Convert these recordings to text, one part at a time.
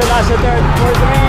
Lasso third for three.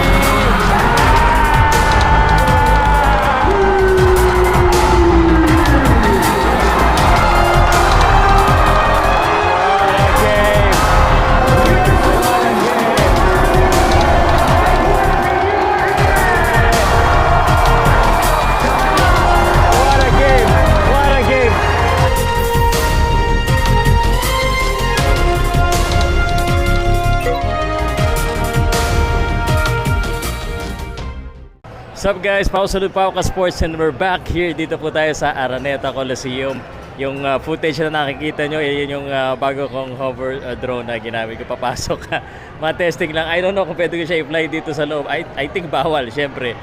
What's up guys, Pausalud Pauka Sports and we're back here. Dito po tayo sa Araneta Coliseum. Yung footage na nakikita nyo, yun yung bago kong hover drone na ginamit ko papasok. Mga-testing lang. I don't know kung pwede ko siya i-fly dito sa loob. I think bawal, syempre.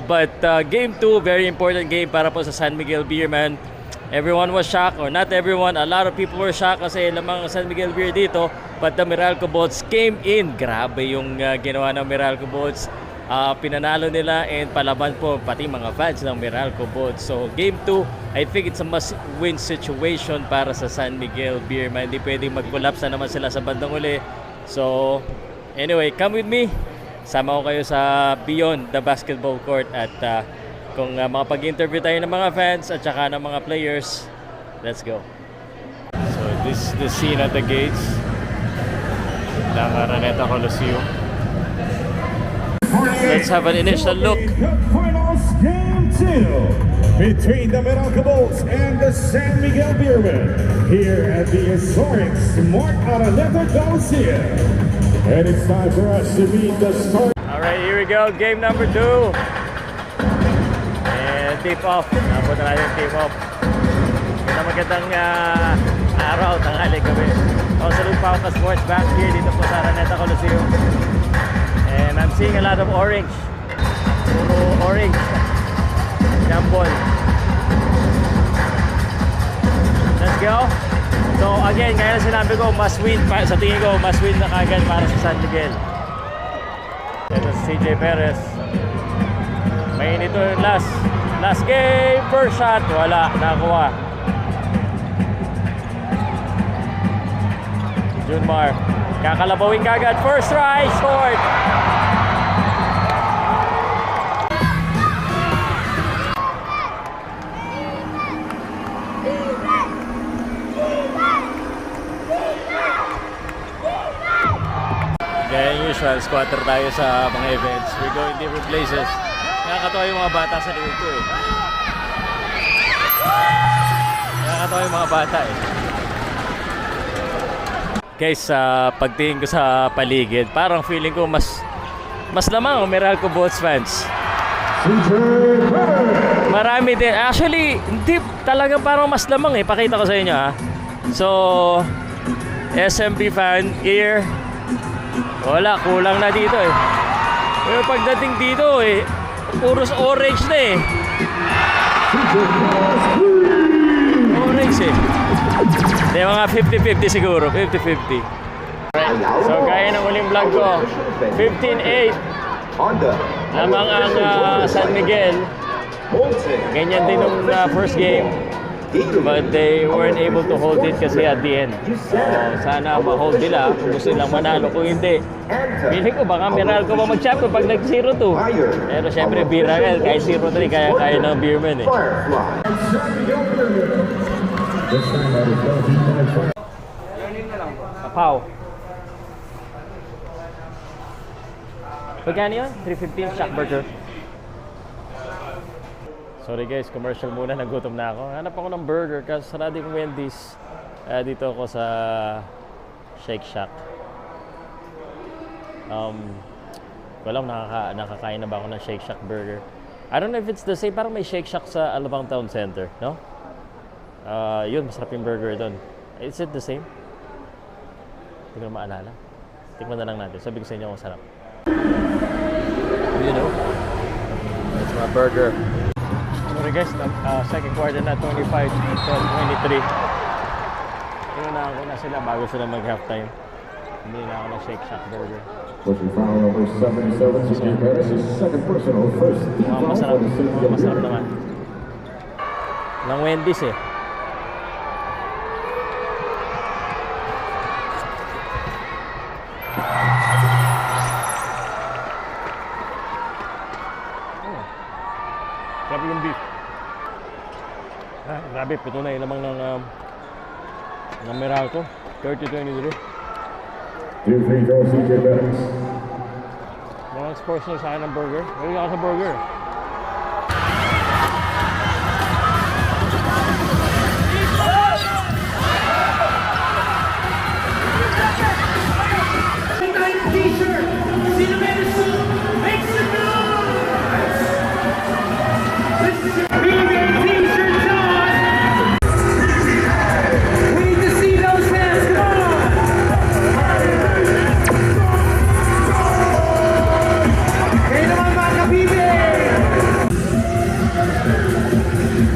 But game 2, very important game para po sa San Miguel Beerman. Everyone was shocked, or not everyone, a lot of people were shocked kasi lamang San Miguel Beer dito. But the Meralco Boats came in. Grabe yung ginawa ng Meralco Boats. Pinanalo nila and palaban po pati mga fans ng Meralco Boats. So game 2, I think it's a must-win situation para sa San Miguel Beerman. Hindi pwedeng mag-collapse na naman sila sa bandang uli. So anyway, come with me. Sama ko kayo sa Beyond the Basketball Court at kung makapag-interview tayo ng mga fans at saka ng mga players. Let's go. So this is the scene at the gates ng Araneta Coliseum. Let's have an initial look. Finals game 2 between the Meralco Boats and the San Miguel Beerman here at the historic Smart Araneta Coliseum. And it's time for us to meet the start. Alright, here we go. Game number 2. And tip off. Napunta na yung tip off. Ito magandang araw, tanghali gabi. Pausalud Pauka Sports back here dito po sa Araneta Coliseum. And I'm seeing a lot of orange. Puro orange. Jambol. Let's go. So again, kaya sinabi ko, must win. Sa tingin ko, must win na kagad para sa San Miguel. Ito si CJ Perez. Mainit ito yung last game. First shot. Wala. Nakakuha. Junmar. Kakalabawin kagad. First try. Short. Gaya usual, squatter tayo sa mga events. We go in different places. Nakakatawa yung mga bata sa likod ko eh. Nakakatawa yung mga bata eh. Guys, pagtingin ko sa paligid, parang feeling ko mas lamang ang Meralco Boats fans. Marami din. Actually, hindi talaga parang mas lamang eh. Pakita ko sa inyo ha. So, SMB fan here. Wala, kulang na dito eh. Pero pagdating dito eh, puros orange na eh. Orange eh. Hindi, mga 50-50 siguro. 50-50. Right. So, gaya ng uling vlog ko, 15-8. Lamang ang San Miguel. Ganyan din nung first game. But they weren't able to hold it kasi at the end. So, sana ma-hold nila kung gusto nilang manalo. Kung hindi, feeling ko baka Meralco pa mag-champion pag nag-0-2. Pero syempre, Biragel, kahit 0-3, kaya ng Beerman eh. Kapaw. Pagkano yun? 315 shock burger. Sorry guys, commercial muna, nagutom na ako. Hanap ako ng burger kasi sarado yung Wendy's. Dito ako sa Shake Shack. Walang nakakain na ba ako ng Shake Shack burger. I don't know if it's the same, parang may Shake Shack sa Alabang Town Center, no? Yun, masarap yung burger doon. Is it the same? Hindi ko na maalala. Tikman na lang natin. Sabi ko sa inyo kung sarap. You know, it's my burger. Sorry guys, second quarter na 25-23. Inunahan ko na sila bago sila mag-halftime. Hindi na ako na Shake Shack burger. Masarap naman. Ng Wendy's eh. yung beef. Ah, grabe, pito na yung lamang ng Meralco. 30-23. You think go CJ Perez. Mga sports na sa akin ng burger. Mahilig ako sa burger.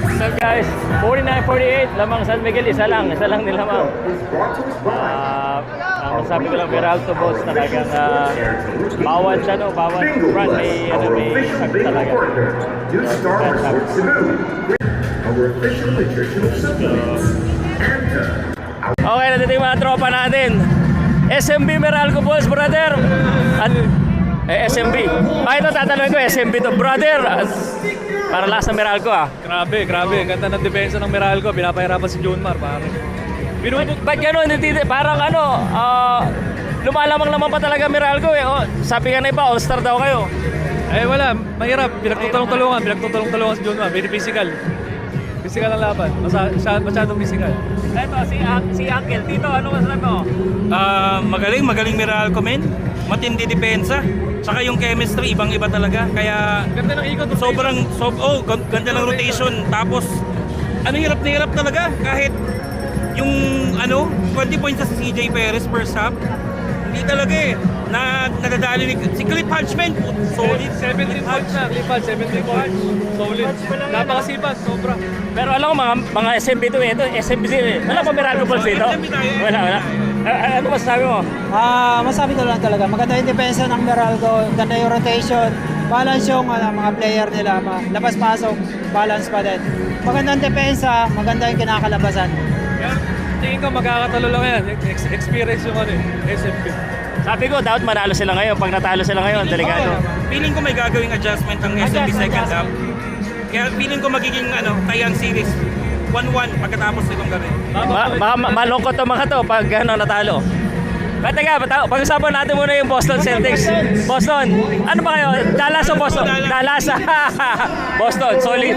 What's up guys? 49-48, lamang San Miguel, isa lang nilamang. Ang masabi ko lang, Meralco Boats talagang bawat front may sagot talaga. New Star Resort Cebu. Our official nutritional supplements. Okay, nandito yung mga tropa natin. SMB Meralco Boats, brother. At SMB. Ito tatanungin ko, SMB to, brother. Para last na Meralco Grabe. Ganda ng depensa ng Meralco. Pinapahirapan si Junmar, pare. Ba't gano'n? Parang lumalamang-lamang pa talaga Meralco eh. Oh, sabi nga na iba, all-star daw kayo. Eh wala, mahirap. Pinagtutulong-tulungan si Junmar. Very physical. Physical ang laban. Masyadong physical. Ito, si Uncle. Tito, ano masasabi mo? Magaling Meralco, men. Matindi depensa. Saka yung chemistry, ibang-iba talaga. Kaya Ganda ng ikot. ganda ng rotation. Tapos, hirap na hirap talaga. Kahit yung 20 points sa CJ Perez first half, hindi talaga nadadali si Cliff Hodgman. Solid. 17 points na. Cliff Hodge, 17 points. Solid. Napakasipag, sobra. Pero alam ko, mga SMB to eh. Ito, SMB din eh. Wala pa Meralco Balls dito? SMB tayo. Wala. Ano masasabi mo? Masabi ko lang talaga, maganda yung depensa ng Meralco, ganda yung rotation, balance yung mga player nila, labas-pasok, balance pa din. Magandang depensa, maganda yung kinakalabasan. Kaya tingin ko magkakatalo lang yan. Experience yung SMB. Sabi ko, dapat manalo sila ngayon. Pag natalo sila ngayon, delikado. Feeling ko may gagawing adjustment ang SMB second half. Kaya feeling ko magiging tie ang series. 1-1 pagkatapos itong gabi. Malungkot to mga to pag natalo. But teka, pag-usapan natin muna yung Boston Celtics. Boston, ano ba kayo? Dallas o Boston? Dallas. Boston, solid.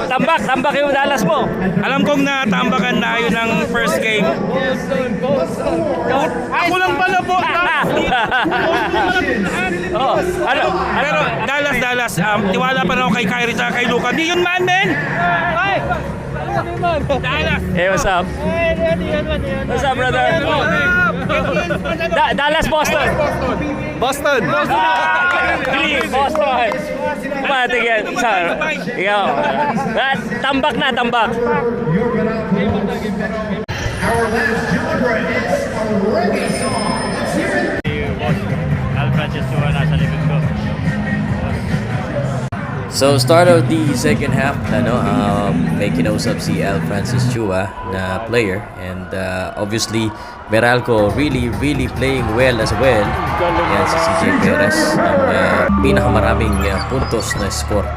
Tambak yung Dallas mo. Alam kong natambakan na yun ng first game. Ako lang pala po. Pero Dallas, tiwala pa rin ako kay Kyrie at kay Luka. Di yun man, men! Dallas! Hey, what's up? What's up, brother? Dallas, Boston. Boston! Clean, Boston. Kumatig yan. Ikaw. Tambak na, tambak. Our last genre is a reggae song. Let's hear it. Al Francis nasa likod ko. So start of the second half, may kinausap si Al Francis Chua na player, and obviously Meralco really playing well as well. Yan si CJ Perez, ang pinakamaraming puntos na score.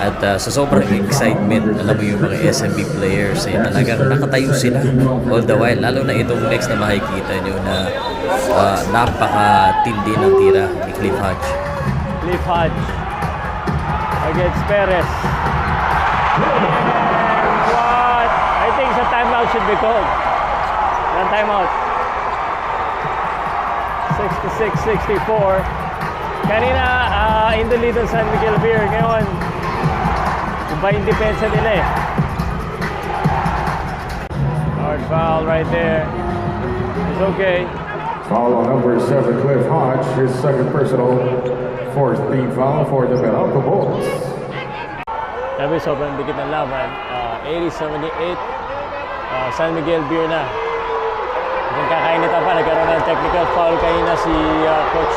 At sa sobrang excitement, alam mo yung mga SMB players talagang nakatayo sila all the while, lalo na itong next na makikita nyo na napakatindi ng tira ni Cliff Hodge. Cliff Hodge against Perez. What? I think sa timeout should be called. One timeout. 66-64. Kanina in the lead on San Miguel Beer. Ngayon, iba yung depensa nila eh. Hard foul right there. It's okay. Foul on number 7, Cliff Hodge, his second personal, fourth team foul for the Meralco Bolts. Sabi, sobrang dikit ng laban. 80-78. San Miguel Beer na. Nagkakainitan pa. Nagkaroon ng technical foul kanina si coach.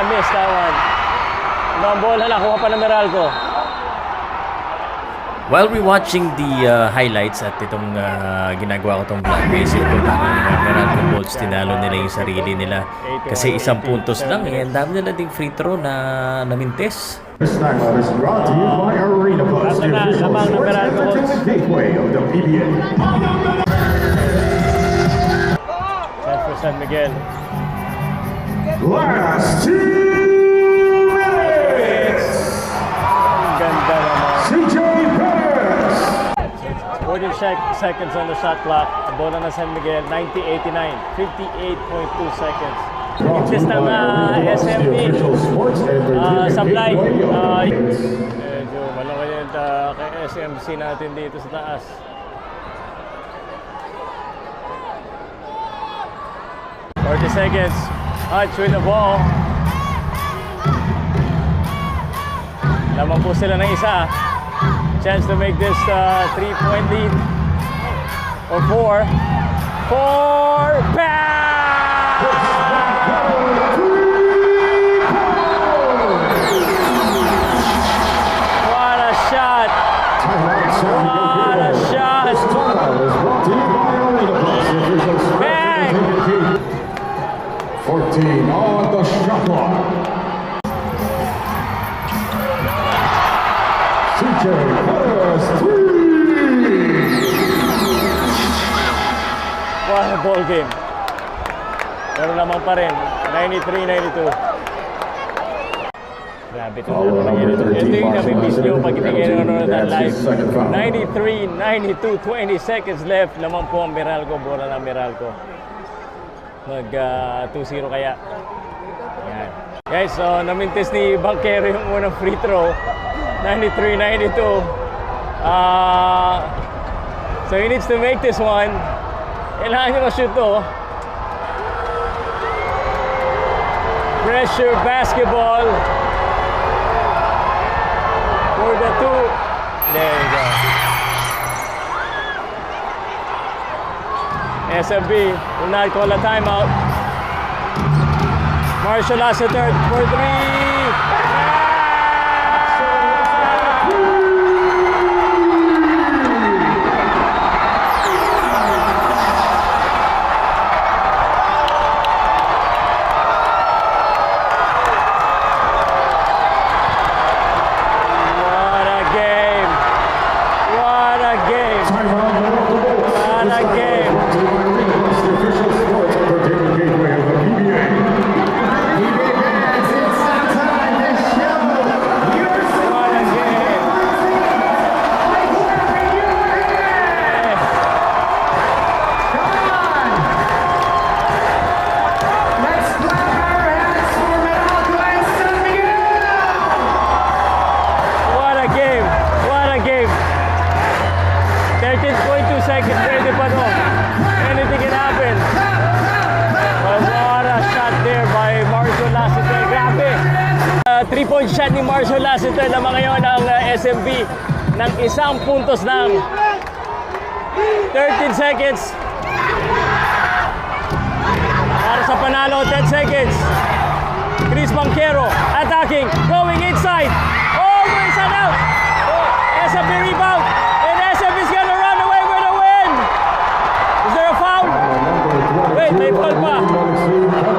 Missed that one. Ibang bola lang. Kuha pa ng Meralco. While we watching the highlights at itong ginagawa ko itong vlog, isip ko lang Meralco Bolts, tinalo nila yung sarili nila kasi isang puntos lang eh. Ang dami nila ding free throw na namintis. This timeout is brought to you by Arena Plus, the official sports entertainment gateway of the PBA. Chance for San Miguel. Last 2 minutes. Ganda naman. CJ Perez. 40 seconds on the shot clock. Bola na San Miguel, 90-89. 58.2 seconds. Inches ng SMB. Supply. Medyo malaki yung kay SMC natin dito sa taas. Seconds. Hutch with the ball. Lamang po sila ng isa. Chance to make this 3-point lead. Or 4. 4. Pass! What a shot! What a shot! Bang! 14 on the shot clock. CJ Perez 3. What a ball game. Pero naman pa rin, 93-92. Grabe ito. Ito yung nabibis nyo pag itingin nanonood ng live. 93-92, 20 seconds left. Naman po ang Meralco, bola ng Meralco. Mag 2-0 kaya. Yan. Guys, so namintis ni Banquero yung unang free throw. 93-92. So he needs to make this one. Kailangan nyo ma-shoot to. Pressure basketball. For the 2. There you go. SMB will not call a timeout. Marshall Lassiter for 3. Anything can happen. But what a shot there by Marshall Lassiter. Grabe. 3-point shot ni Marshall Lassiter naman ngayon ang SMB ng isang puntos lang. 13 seconds. Para sa panalo, 10 seconds. Chris Banquero attacking, going inside. Oh, it's an out. SMB rebound. And SMB is gonna run away with a win. Is there a foul? Wait, may foul pa.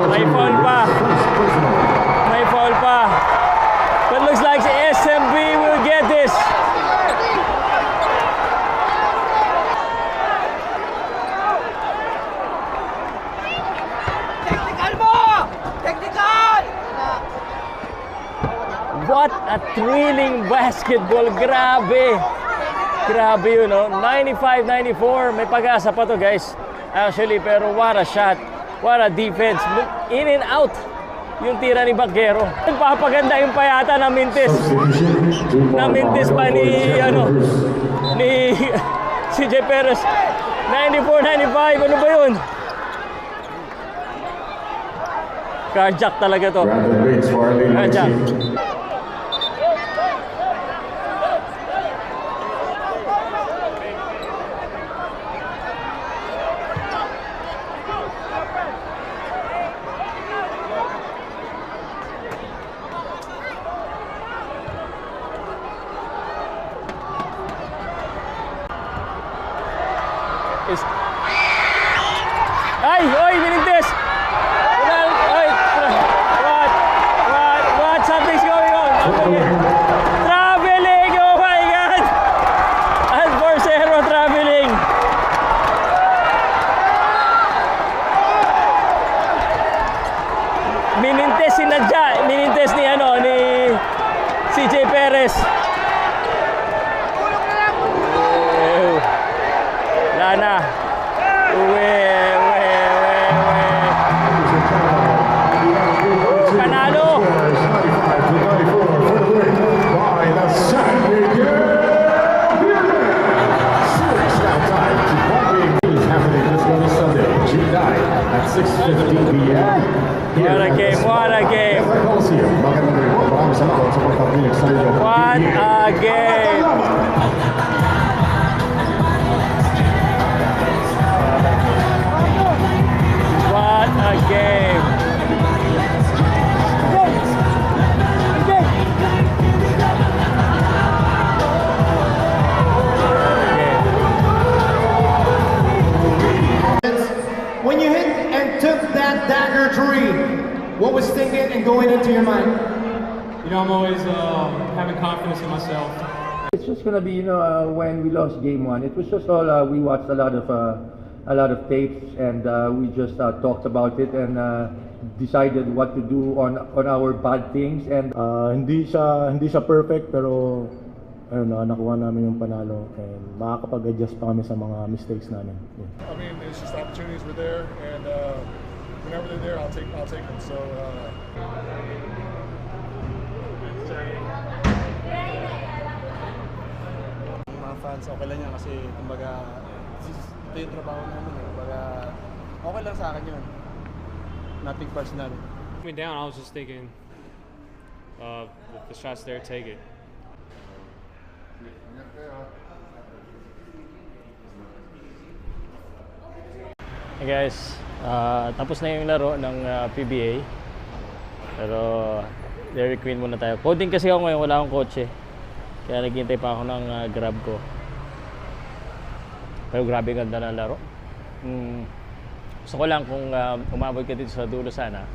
May foul pa. May foul pa. But looks like the SMB will get this. What a thrilling basketball. Grabe. Grabe yun, no? 95-94. May pag-asa pa to, guys. Actually, pero what a shot. What a defense. In and out yung tira ni Banquero. Nagpapaganda yung payata na mintis. Na-mintis pa ni, ni CJ Perez. 94-95. Ano ba yun? Carjack talaga to. Carjack. Ay! Oy! Menintes! Oy! What? Something's going on. Traveling! Oh my God! Alforcero traveling! Menintes sinadya. Menintes ni CJ Perez. Wala na. Panalo. By the San Miguel Beermen. Series now tied to 1 game is happening this coming Sunday, June 9 at 6:15 p.m. What a game, what a game. Magandang rin po. Maraming salamat sa pagkakinig sa inyo. What a game. What a game. When you hit and took that dagger tree, what was thinking and going into your mind? You know, I'm always having confidence in myself. It's just gonna be, when we lost game one, it was just all we watched a lot of tapes, and we just talked about it and decided what to do on our bad things. And hindi siya perfect, pero ayun, nakuha namin yung panalo and makakapag-adjust pa kami sa mga mistakes namin. Yeah. I mean, it's just opportunities were there, and whenever they're there, I'll take them. So. Mga fans, okay lang yan kasi kumbaga ito yung trabaho namin eh. Kumbaga okay lang sa akin yun. Nothing personal. Coming down, I was just thinking, if the shot's there, take it. Hey guys, tapos na yung laro ng PBA. Pero Dairy Queen muna tayo. Coding kasi ako ngayon, wala akong kotse. Kaya naghihintay pa ako ng grab ko. Pero grabe ganda ng laro. Gusto ko lang kung umabot ka dito sa dulo sana.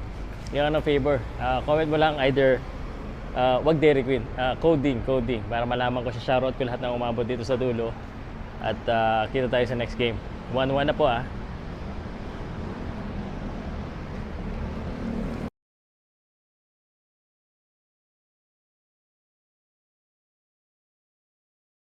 Yan ang favor. Comment mo lang either wag Dairy Queen, coding para malaman ko shoutout ko lahat ng umabot dito sa dulo. At kita tayo sa next game. 1-1 na po